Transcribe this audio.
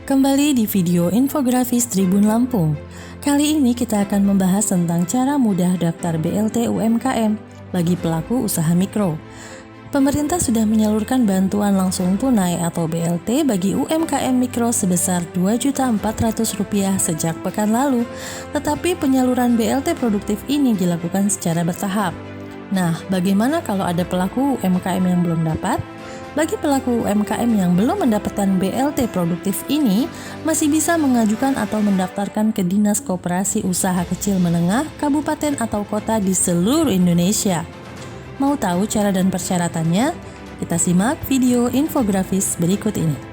Kembali di video infografis Tribun Lampung. Kali ini kita akan membahas tentang cara mudah daftar BLT UMKM bagi pelaku usaha mikro. Pemerintah sudah menyalurkan bantuan langsung tunai atau BLT bagi UMKM mikro sebesar Rp2.400.000 sejak pekan lalu, tetapi penyaluran BLT produktif ini dilakukan secara bertahap. Nah, bagaimana kalau ada pelaku UMKM yang belum dapat? Bagi pelaku UMKM yang belum mendapatkan BLT produktif ini, masih bisa mengajukan atau mendaftarkan ke Dinas Koperasi Usaha Kecil Menengah, Kabupaten atau Kota di seluruh Indonesia. Mau tahu cara dan persyaratannya? Kita simak video infografis berikut ini.